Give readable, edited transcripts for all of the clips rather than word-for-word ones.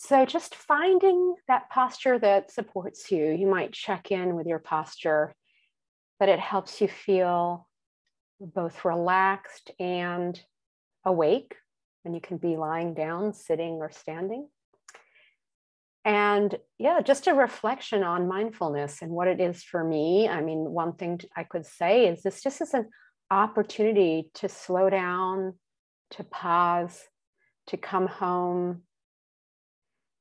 So just finding that posture that supports you. You might check in with your posture, that it helps you feel both relaxed and awake. And you can be lying down, sitting, or standing. And yeah, just a reflection on mindfulness and what it is for me. I mean, one thing I could say is this just is an opportunity to slow down, to pause, to come home,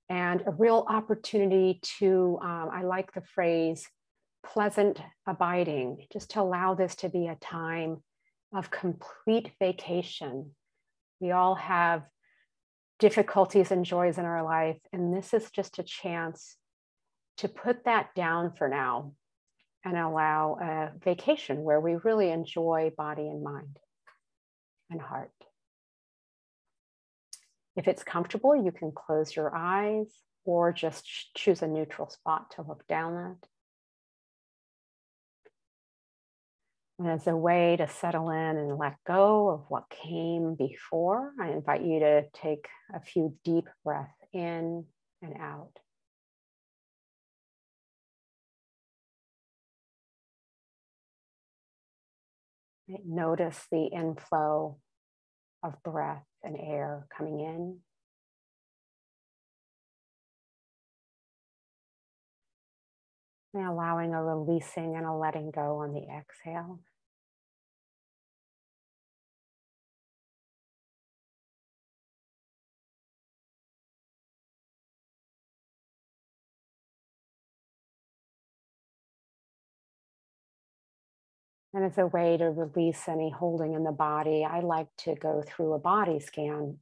and a real opportunity to, I like the phrase, pleasant abiding, just to allow this to be a time of complete vacation. We all have difficulties and joys in our life, and this is just a chance to put that down for now and allow a vacation where we really enjoy body and mind and heart. If it's comfortable, you can close your eyes or just choose a neutral spot to look down at. And as a way to settle in and let go of what came before, I invite you to take a few deep breaths in and out. Notice the inflow of breath and air coming in. And allowing a releasing and a letting go on the exhale. And as a way to release any holding in the body, I like to go through a body scan.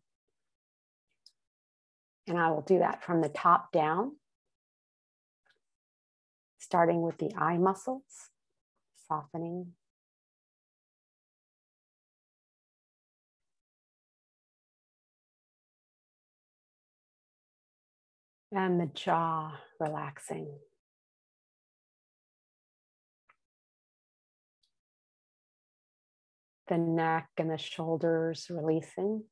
And I will do that from the top down, starting with the eye muscles, softening. And the jaw relaxing. The neck and the shoulders releasing.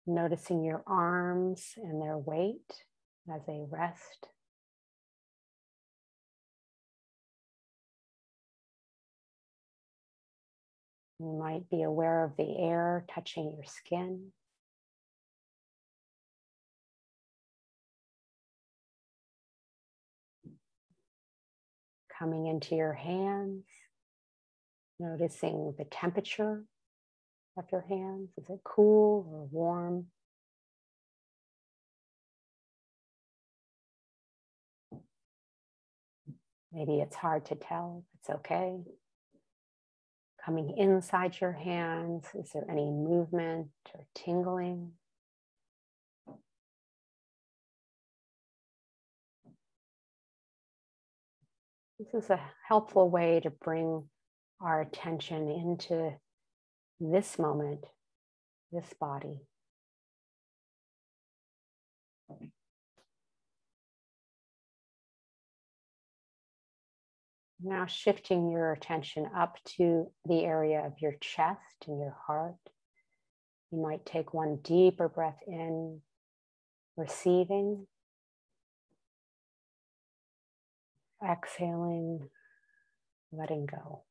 Noticing your arms and their weight as they rest. You might be aware of the air touching your skin. Coming into your hands, noticing the temperature of your hands. Is it cool or warm? Maybe it's hard to tell. It's okay. Coming inside your hands, is there any movement or tingling? This is a helpful way to bring our attention into this moment, this body. Now shifting your attention up to the area of your chest and your heart. You might take one deeper breath in, receiving. Exhaling, letting go.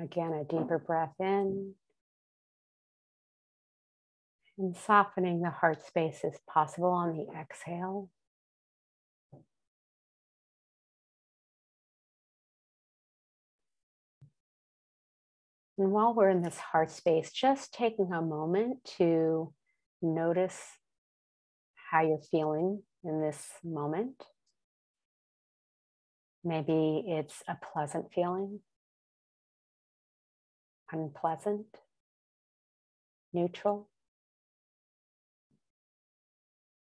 Again, a deeper breath in. And softening the heart space as possible on the exhale. And while we're in this heart space, just taking a moment to notice how you're feeling in this moment. Maybe it's a pleasant feeling, unpleasant, neutral.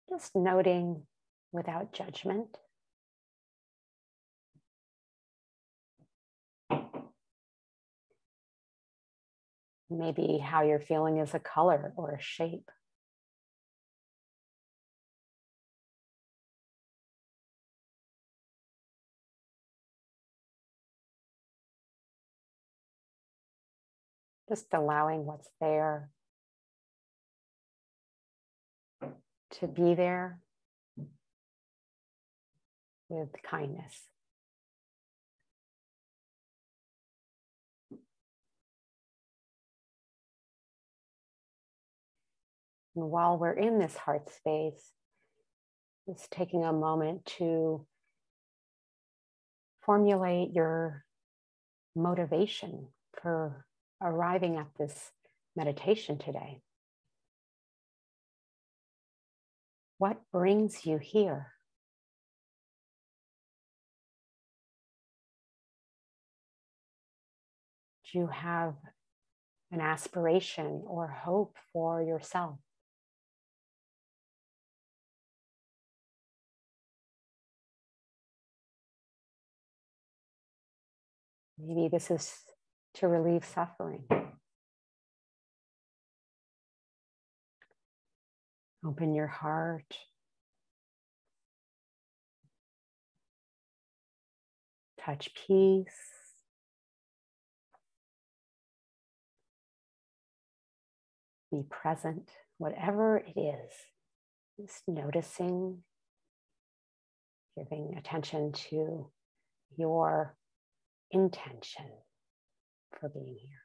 Just noting without judgment. Maybe how you're feeling is a color or a shape. Just allowing what's there to be there with kindness. And while we're in this heart space, just taking a moment to formulate your motivation for arriving at this meditation today. What brings you here? Do you have an aspiration or hope for yourself? Maybe this is to relieve suffering. Open your heart. Touch peace. Be present, whatever it is. Just noticing, giving attention to your intention for being here.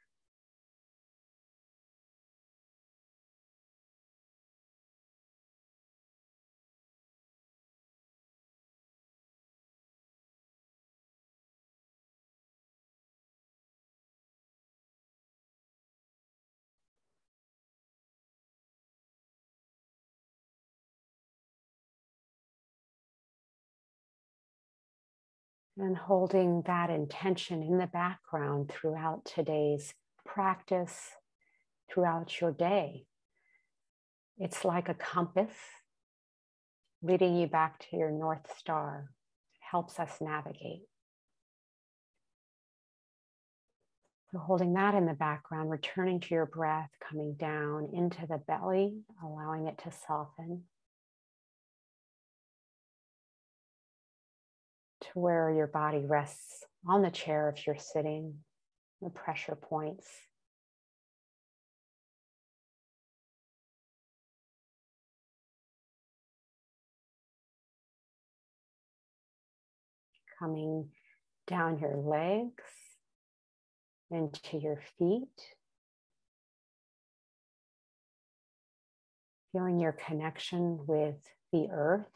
And holding that intention in the background throughout today's practice, throughout your day. It's like a compass leading you back to your North Star. It helps us navigate. So holding that in the background, returning to your breath, coming down into the belly, allowing it to soften to where your body rests on the chair if you're sitting, the pressure points. Coming down your legs into your feet. Feeling your connection with the earth.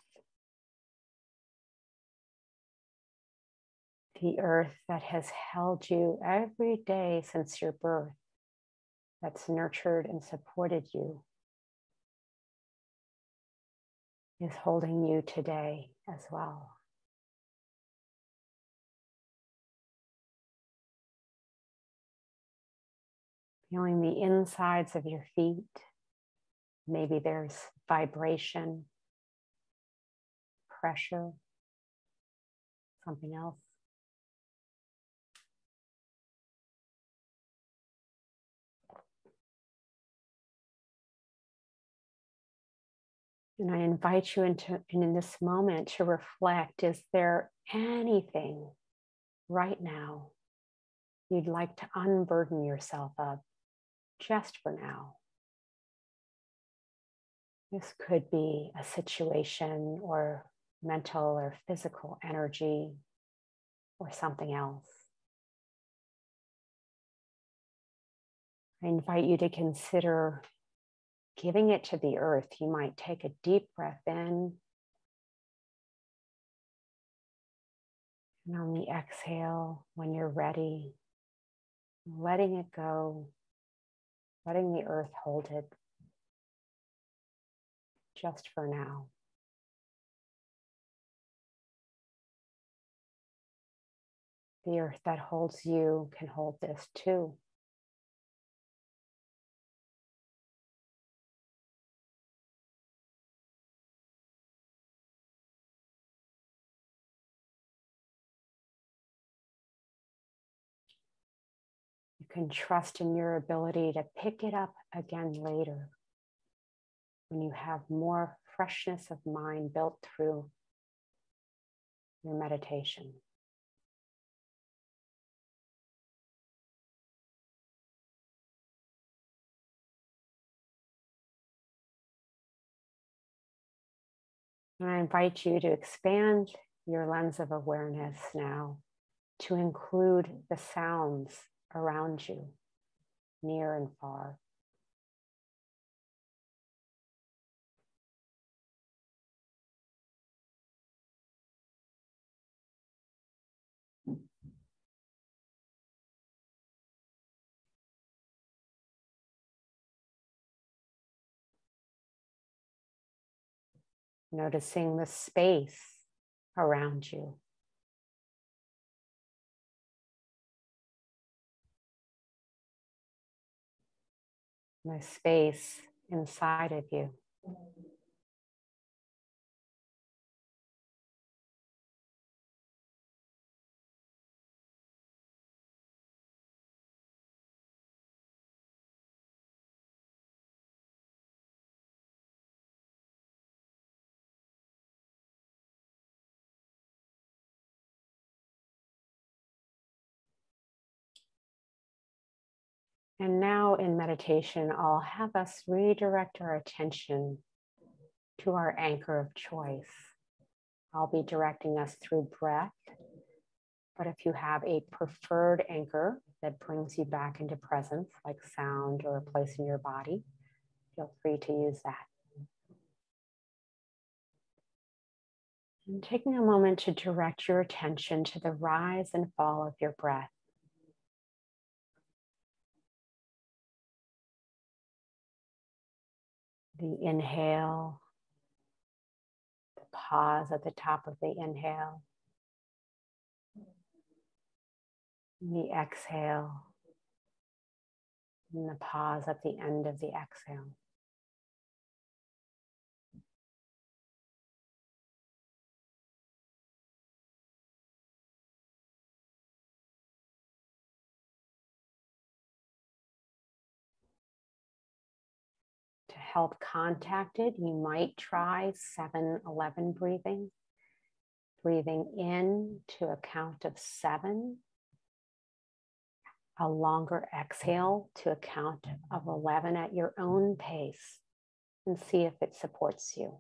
The earth that has held you every day since your birth, that's nurtured and supported you, is holding you today as well. Feeling the insides of your feet. Maybe there's vibration, pressure, something else. And I invite you in this moment to reflect, is there anything right now you'd like to unburden yourself of just for now? This could be a situation or mental or physical energy or something else. I invite you to consider giving it to the earth. You might take a deep breath in, and on the exhale, when you're ready, letting it go, letting the earth hold it just for now. The earth that holds you can hold this too. You can trust in your ability to pick it up again later when you have more freshness of mind built through your meditation. And I invite you to expand your lens of awareness now to include the sounds around you, near and far. Noticing the space around you. The space inside of you. And now in meditation, I'll have us redirect our attention to our anchor of choice. I'll be directing us through breath, but if you have a preferred anchor that brings you back into presence, like sound or a place in your body, feel free to use that. And taking a moment to direct your attention to the rise and fall of your breath. The inhale, the pause at the top of the inhale, the exhale, and the pause at the end of the exhale. To help contact it, you might try 7-11 breathing. Breathing in to a count of 7. A longer exhale to a count of 11 at your own pace, and see if it supports you.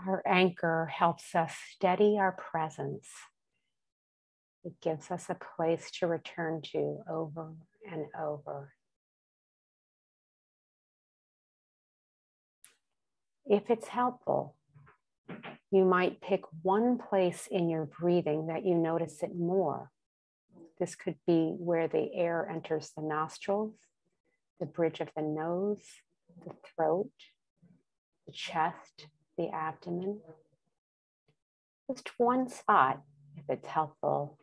Our anchor helps us steady our presence. It gives us a place to return to over and over. If it's helpful, you might pick one place in your breathing that you notice it more. This could be where the air enters the nostrils, the bridge of the nose, the throat, the chest, the abdomen. Just one spot, if it's helpful,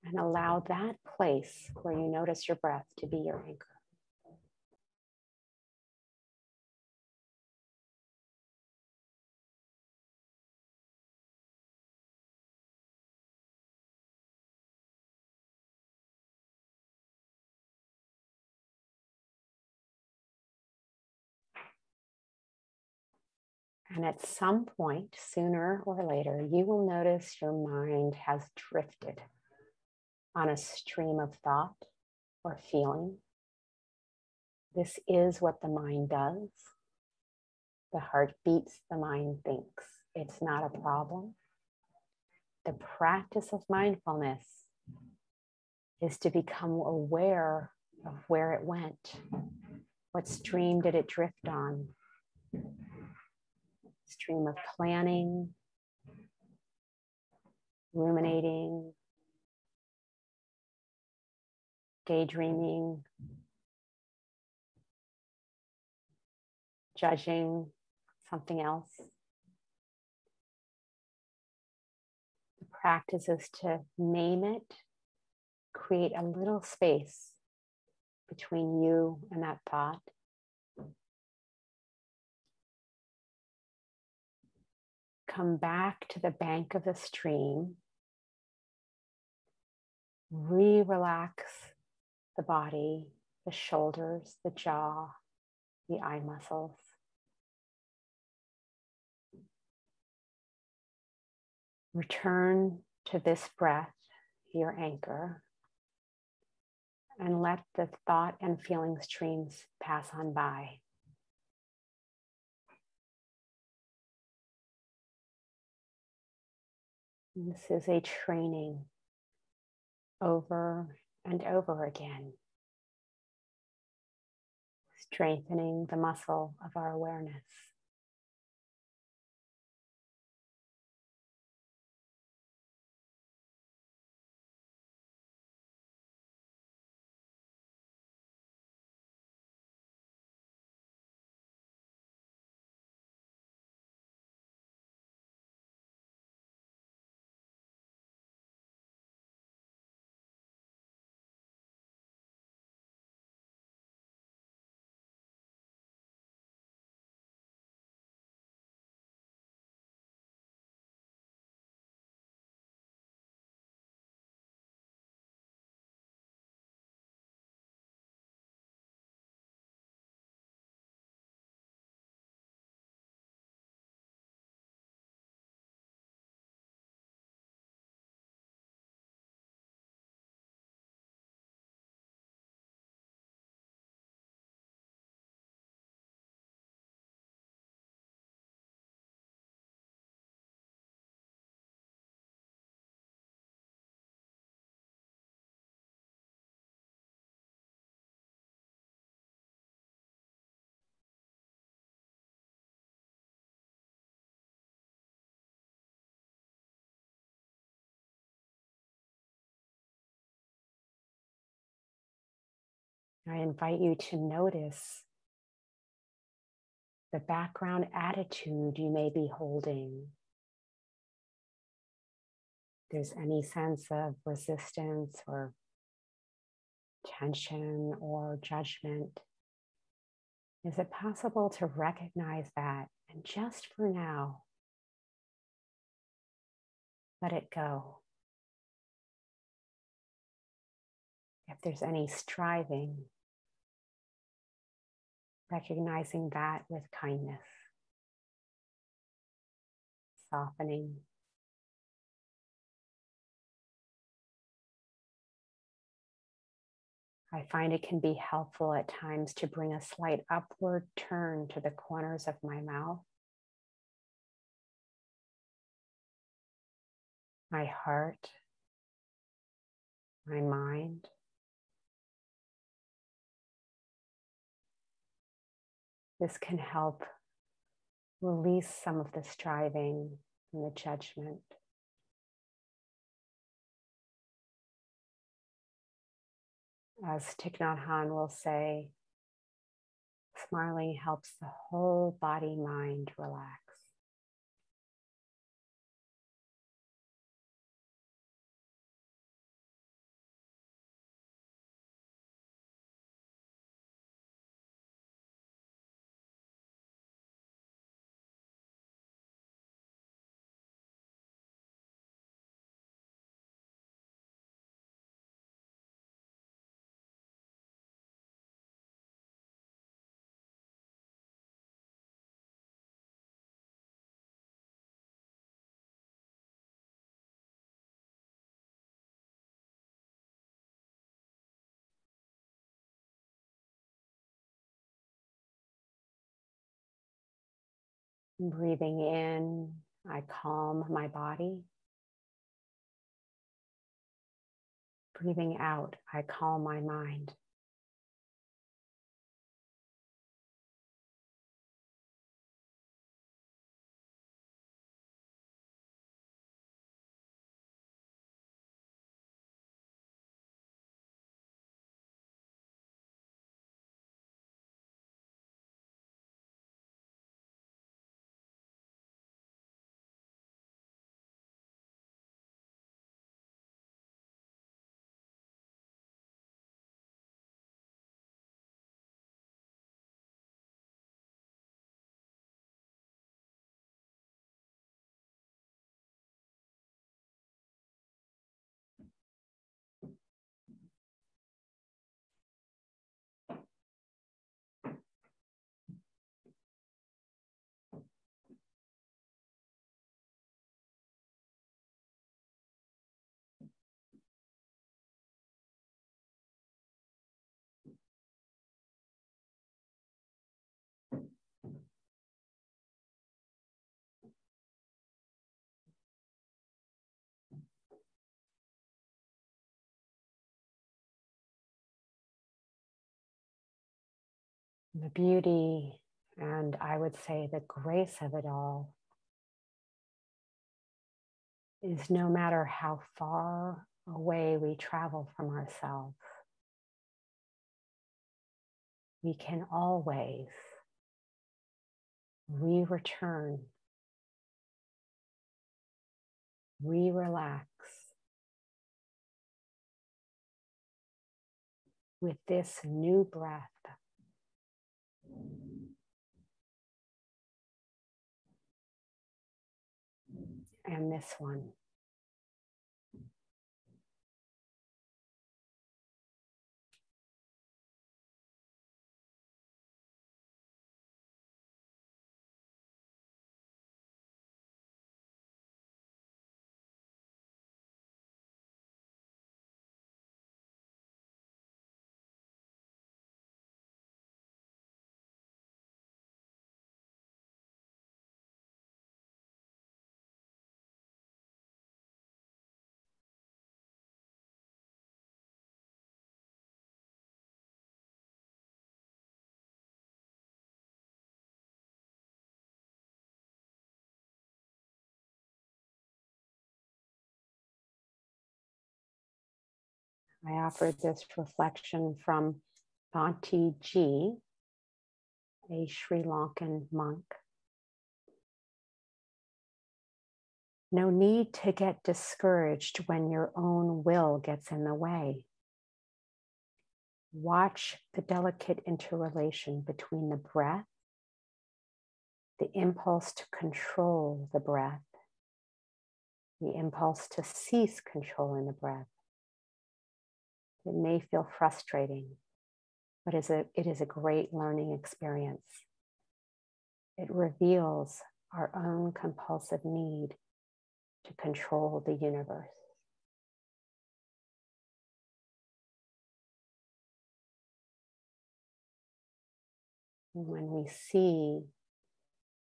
and allow that place where you notice your breath to be your anchor. And at some point, sooner or later, you will notice your mind has drifted on a stream of thought or feeling. This is what the mind does. The heart beats, the mind thinks. It's not a problem. The practice of mindfulness is to become aware of where it went. What stream did it drift on? Stream of planning, ruminating, daydreaming, judging something else. The practice is to name it, create a little space between you and that thought. come back to the bank of the stream. Relax the body, the shoulders, the jaw, the eye muscles. Return to this breath, your anchor, and let the thought and feeling streams pass on by. This is a training over and over again, strengthening the muscle of our awareness. I invite you to notice the background attitude you may be holding. If there's any sense of resistance or tension or judgment, is it possible to recognize that and just for now, let it go? If there's any striving, recognizing that with kindness, softening. I find it can be helpful at times to bring a slight upward turn to the corners of my mouth, my heart, my mind. This can help release some of the striving and the judgment. As Thich Nhat Hanh will say, smiling helps the whole body mind relax. Breathing in, I calm my body. Breathing out, I calm my mind. The beauty, and I would say the grace of it all, is no matter how far away we travel from ourselves, we can always return, relax with this new breath. And this one. I offer this reflection from Bhante Ji, a Sri Lankan monk. No need to get discouraged when your own will gets in the way. Watch the delicate interrelation between the breath, the impulse to control the breath, the impulse to cease controlling the breath. It may feel frustrating, but it is a great learning experience. It reveals our own compulsive need to control the universe. And when we see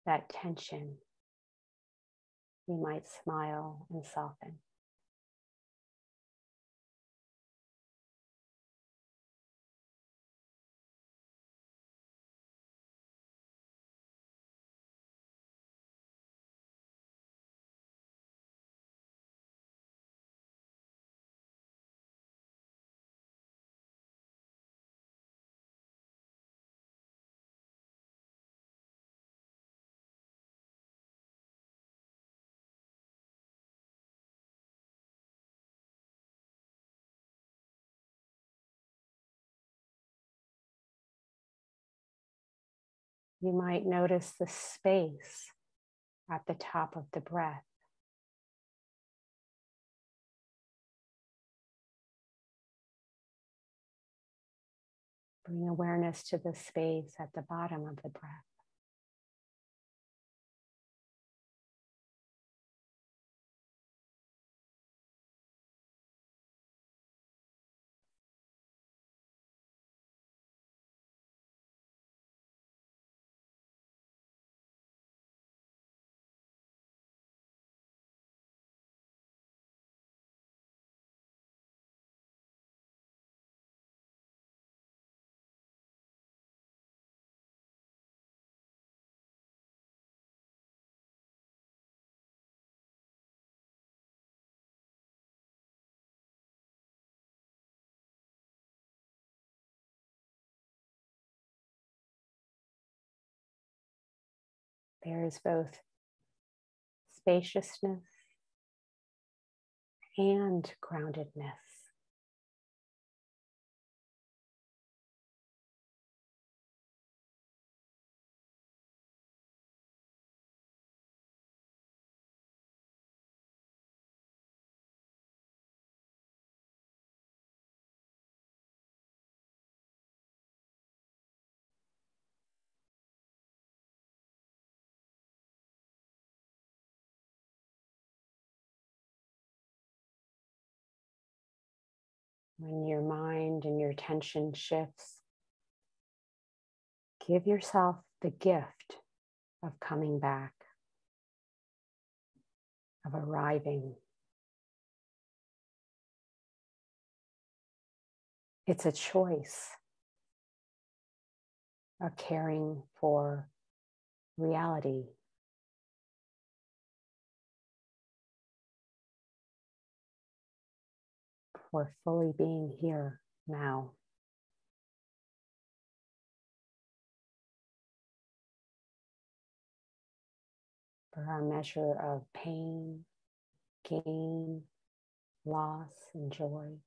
that tension, we might smile and soften. You might notice the space at the top of the breath. Bring awareness to the space at the bottom of the breath. There is both spaciousness and groundedness. When your mind and your attention shifts, give yourself the gift of coming back, of arriving. It's a choice. are caring for reality. For fully being here now. For our measure of pain, gain, loss, and joy.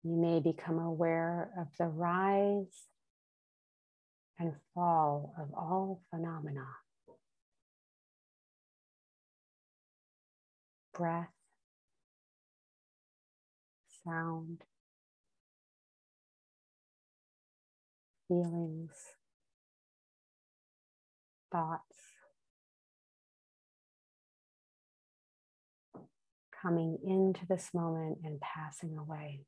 You may become aware of the rise and fall of all phenomena. Breath, sound, feelings, thoughts, coming into this moment and passing away.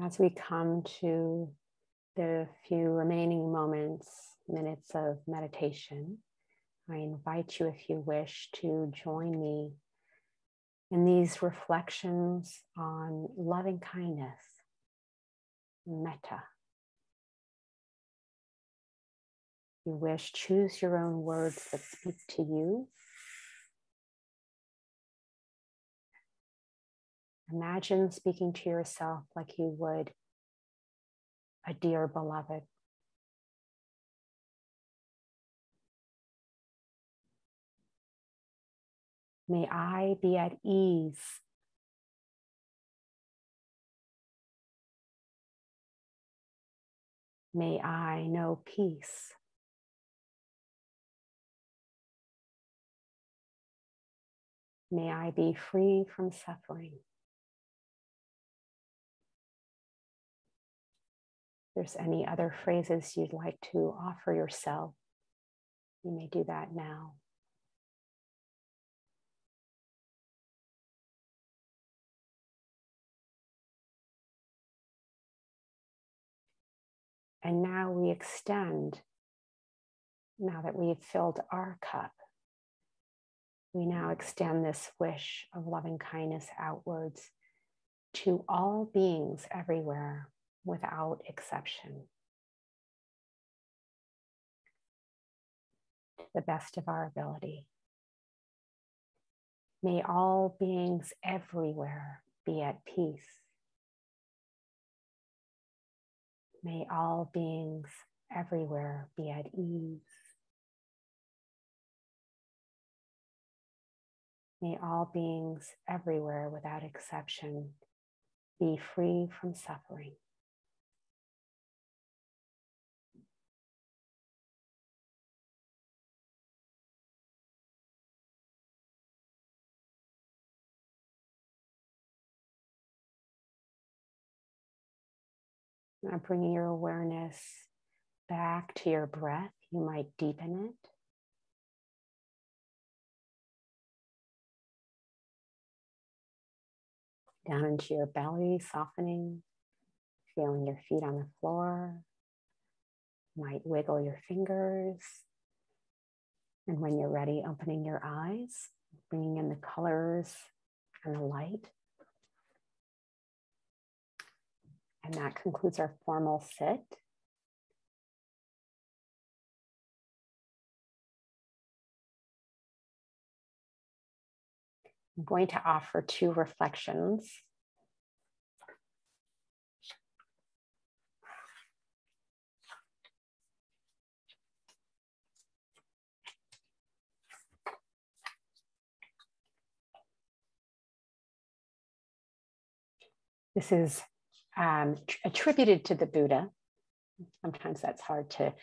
As we come to the few remaining minutes of meditation, I invite you, if you wish, to join me in these reflections on loving kindness, metta. If you wish, choose your own words that speak to you. Imagine speaking to yourself like you would a dear beloved. May I be at ease. May I know peace. May I be free from suffering. If there's any other phrases you'd like to offer yourself, you may do that now. And now we extend, now that we've filled our cup, we now extend this wish of loving kindness outwards to all beings everywhere without exception. To the best of our ability. May all beings everywhere be at peace. May all beings everywhere be at ease. May all beings everywhere without exception be free from suffering. Now bringing your awareness back to your breath, you might deepen it. Down into your belly, softening, feeling your feet on the floor. You might wiggle your fingers. And when you're ready, opening your eyes, bringing in the colors and the light. And that concludes our formal sit. I'm going to offer 2 reflections. This is attributed to the Buddha. Sometimes that's hard to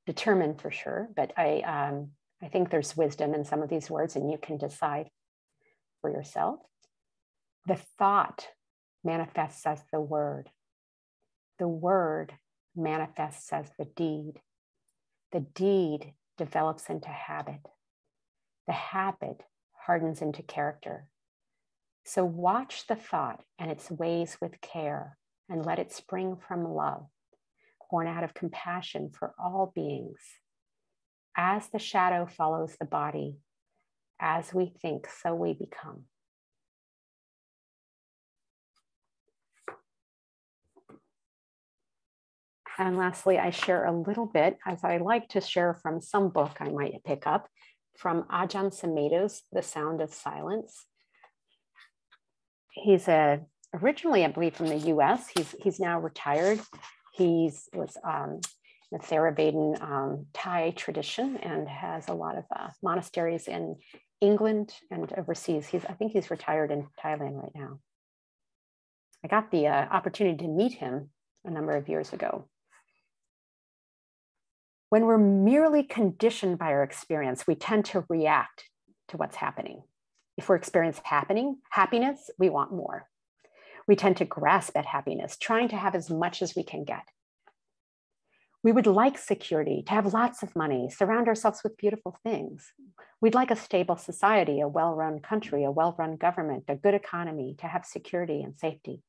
determine for sure, but I think there's wisdom in some of these words, and you can decide for yourself. The thought manifests as the word. The word manifests as the deed. The deed develops into habit. The habit hardens into character. So watch the thought and its ways with care, and let it spring from love, born out of compassion for all beings. As the shadow follows the body, as we think, so we become. And lastly, I share a little bit, as I like to share from some book I might pick up, from Ajahn Sumedho's The Sound of Silence. He's originally, I believe, from the US. He's now retired. He was the Theravada Thai tradition and has a lot of monasteries in England and overseas. I think he's retired in Thailand right now. I got the opportunity to meet him a number of years ago. When we're merely conditioned by our experience, we tend to react to what's happening. If we're experiencing happiness, we want more. We tend to grasp at happiness, trying to have as much as we can get. We would like security, to have lots of money, surround ourselves with beautiful things. We'd like a stable society, a well-run country, a well-run government, a good economy, to have security and safety.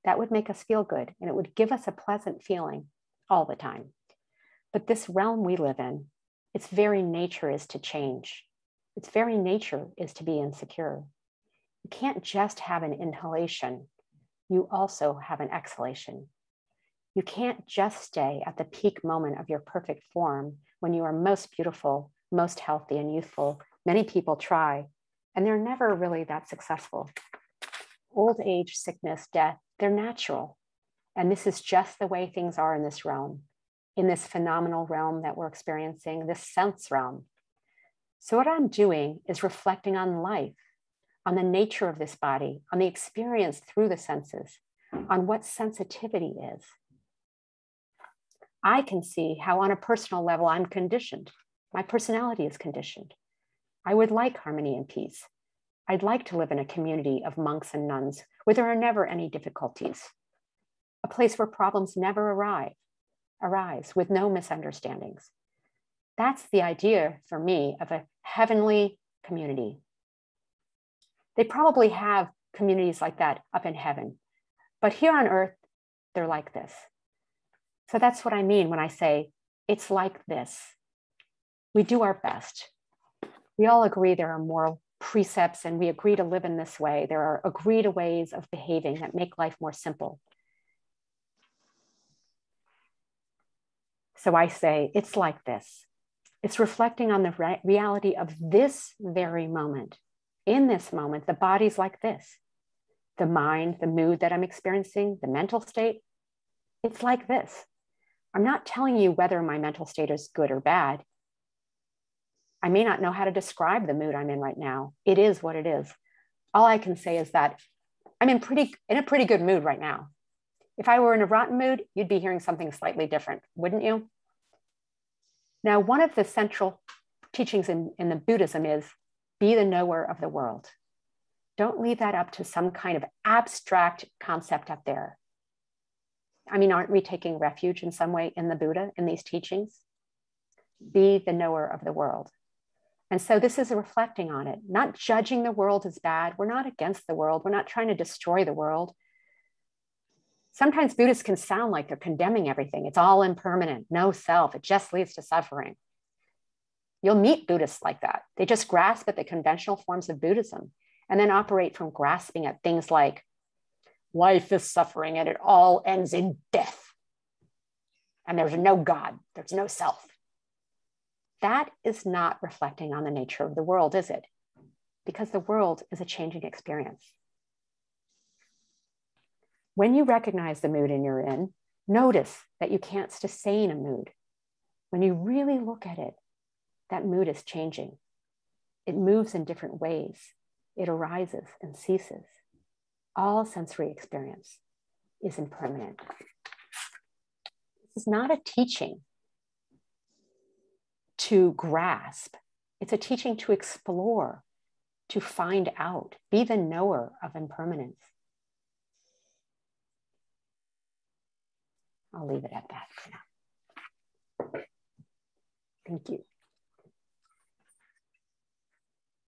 That would make us feel good, and it would give us a pleasant feeling all the time. But this realm we live in, its very nature is to change. Its very nature is to be insecure. You can't just have an inhalation. You also have an exhalation. You can't just stay at the peak moment of your perfect form when you are most beautiful, most healthy and youthful. Many people try, and they're never really that successful. Old age, sickness, death, they're natural. And this is just the way things are in this realm, in this phenomenal realm that we're experiencing, this sense realm. So what I'm doing is reflecting on life, on the nature of this body, on the experience through the senses, on what sensitivity is. I can see how on a personal level I'm conditioned. My personality is conditioned. I would like harmony and peace. I'd like to live in a community of monks and nuns where there are never any difficulties, a place where problems never arise with no misunderstandings. That's the idea for me of a heavenly community. They probably have communities like that up in heaven, but here on earth, they're like this. So that's what I mean when I say it's like this. We do our best. We all agree there are moral precepts and we agree to live in this way. There are agreed ways of behaving that make life more simple. So I say it's like this. It's reflecting on the reality of this very moment. In this moment, the body's like this. The mind, the mood that I'm experiencing, the mental state, it's like this. I'm not telling you whether my mental state is good or bad. I may not know how to describe the mood I'm in right now. It is what it is. All I can say is that I'm in a pretty good mood right now. If I were in a rotten mood, you'd be hearing something slightly different, wouldn't you? Now, one of the central teachings in the Buddhism is be the knower of the world. Don't leave that up to some kind of abstract concept up there. I mean, aren't we taking refuge in some way in the Buddha, in these teachings? Be the knower of the world. And so this is reflecting on it, not judging the world as bad. We're not against the world. We're not trying to destroy the world. Sometimes Buddhists can sound like they're condemning everything. It's all impermanent, no self. It just leads to suffering. You'll meet Buddhists like that. They just grasp at the conventional forms of Buddhism and then operate from grasping at things like life is suffering and it all ends in death. And there's no God, there's no self. That is not reflecting on the nature of the world, is it? Because the world is a changing experience. When you recognize the mood you're in, notice that you can't sustain a mood. When you really look at it, that mood is changing. It moves in different ways. It arises and ceases. All sensory experience is impermanent. This is not a teaching to grasp. It's a teaching to explore, to find out, be the knower of impermanence. I'll leave it at that for now. Thank you.